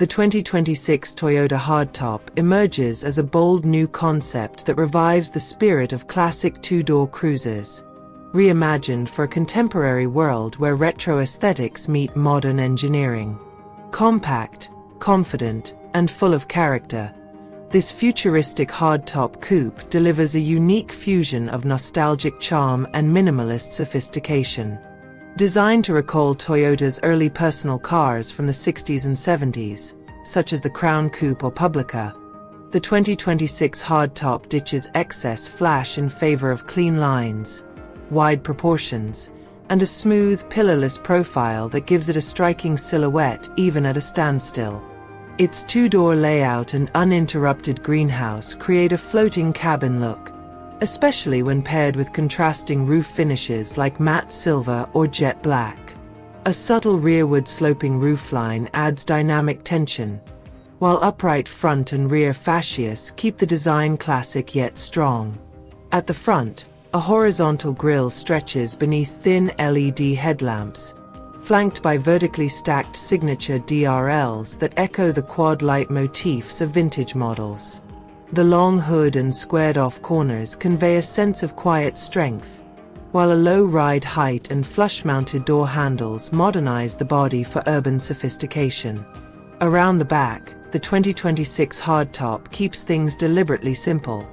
The 2026 Toyota Hardtop emerges as a bold new concept that revives the spirit of classic two-door cruisers, reimagined for a contemporary world where retro aesthetics meet modern engineering. Compact, confident, and full of character, this futuristic hardtop coupe delivers a unique fusion of nostalgic charm and minimalist sophistication. Designed to recall Toyota's early personal cars from the 60s and 70s, such as the Crown Coupe or Publica, the 2026 Hardtop ditches excess flash in favor of clean lines, wide proportions, and a smooth, pillarless profile that gives it a striking silhouette even at a standstill. Its two-door layout and uninterrupted greenhouse create a floating cabin look, especially when paired with contrasting roof finishes like matte silver or jet black. A subtle rearward sloping roofline adds dynamic tension, while upright front and rear fascias keep the design classic yet strong. At the front, a horizontal grille stretches beneath thin LED headlamps, flanked by vertically stacked signature DRLs that echo the quad light motifs of vintage models. The long hood and squared-off corners convey a sense of quiet strength, while a low ride height and flush-mounted door handles modernize the body for urban sophistication. Around the back, the 2026 Hardtop keeps things deliberately simple.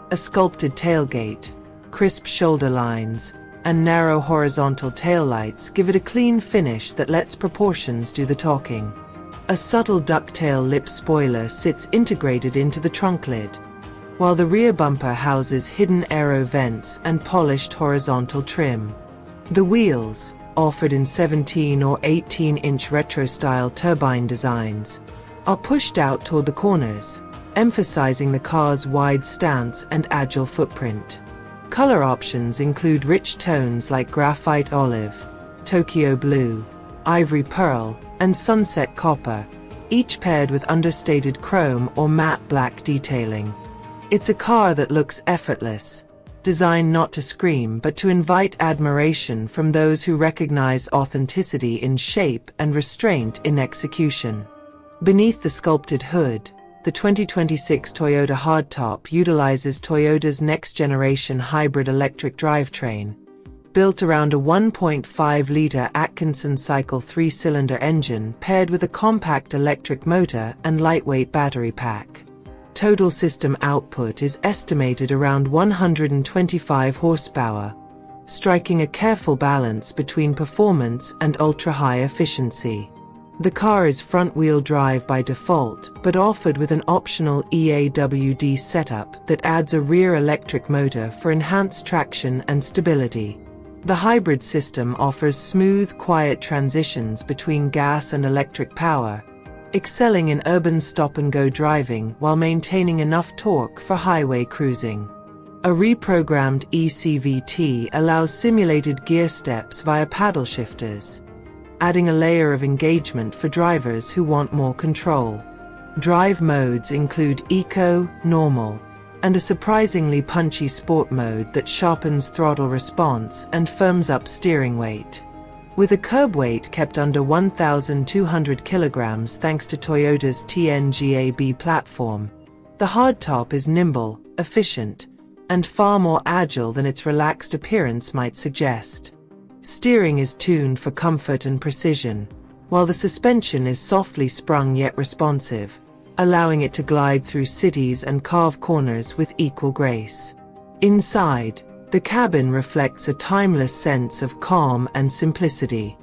A sculpted tailgate, crisp shoulder lines, and narrow horizontal taillights give it a clean finish that lets proportions do the talking. A subtle ducktail lip spoiler sits integrated into the trunk lid, while the rear bumper houses hidden aero vents and polished horizontal trim. The wheels, offered in 17 or 18-inch retro-style turbine designs, are pushed out toward the corners, emphasizing the car's wide stance and agile footprint. Color options include rich tones like graphite olive, Tokyo blue, ivory pearl, and sunset copper, each paired with understated chrome or matte black detailing. It's a car that looks effortless, designed not to scream but to invite admiration from those who recognize authenticity in shape and restraint in execution. Beneath the sculpted hood, the 2026 Toyota Hardtop utilizes Toyota's next-generation hybrid electric drivetrain, built around a 1.5-liter Atkinson cycle 3-cylinder engine paired with a compact electric motor and lightweight battery pack. Total system output is estimated around 125 horsepower, striking a careful balance between performance and ultra-high efficiency. The car is front-wheel drive by default, but offered with an optional EAWD setup that adds a rear electric motor for enhanced traction and stability. The hybrid system offers smooth, quiet transitions between gas and electric power, excelling in urban stop-and-go driving while maintaining enough torque for highway cruising. A reprogrammed eCVT allows simulated gear steps via paddle shifters, adding a layer of engagement for drivers who want more control. Drive modes include Eco, Normal, and a surprisingly punchy sport mode that sharpens throttle response and firms up steering weight. With a curb weight kept under 1,200 kilograms thanks to Toyota's TNGA-B platform, the Hardtop is nimble, efficient, and far more agile than its relaxed appearance might suggest. Steering is tuned for comfort and precision, while the suspension is softly sprung yet responsive, allowing it to glide through cities and carve corners with equal grace. Inside, the cabin reflects a timeless sense of calm and simplicity.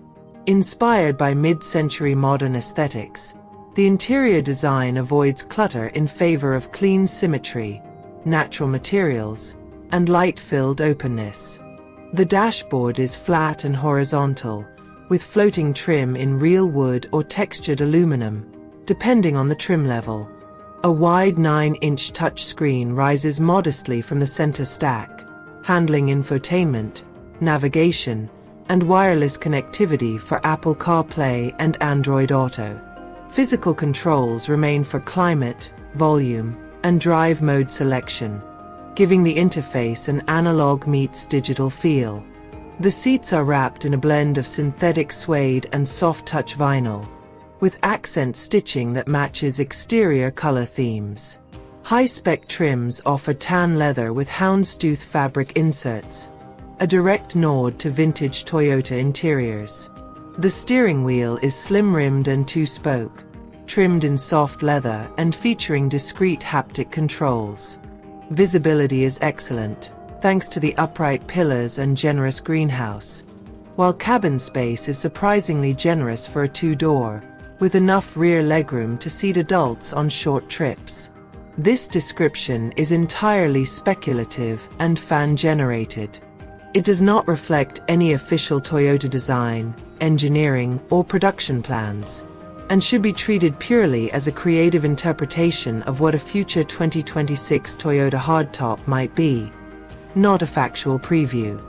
Inspired by mid-century modern aesthetics, the interior design avoids clutter in favor of clean symmetry, natural materials, and light-filled openness. The dashboard is flat and horizontal, with floating trim in real wood or textured aluminum, depending on the trim level. A wide 9-inch touchscreen rises modestly from the center stack, handling infotainment, navigation, and wireless connectivity for Apple CarPlay and Android Auto. Physical controls remain for climate, volume, and drive mode selection, giving the interface an analog meets digital feel. The seats are wrapped in a blend of synthetic suede and soft-touch vinyl, with accent stitching that matches exterior color themes. High-spec trims offer tan leather with houndstooth fabric inserts, a direct nod to vintage Toyota interiors. The steering wheel is slim-rimmed and two-spoke, trimmed in soft leather and featuring discrete haptic controls. Visibility is excellent, thanks to the upright pillars and generous greenhouse, while cabin space is surprisingly generous for a two-door, with enough rear legroom to seat adults on short trips. This description is entirely speculative and fan-generated. It does not reflect any official Toyota design, engineering, or production plans, and should be treated purely as a creative interpretation of what a future 2026 Toyota hardtop might be, not a factual preview.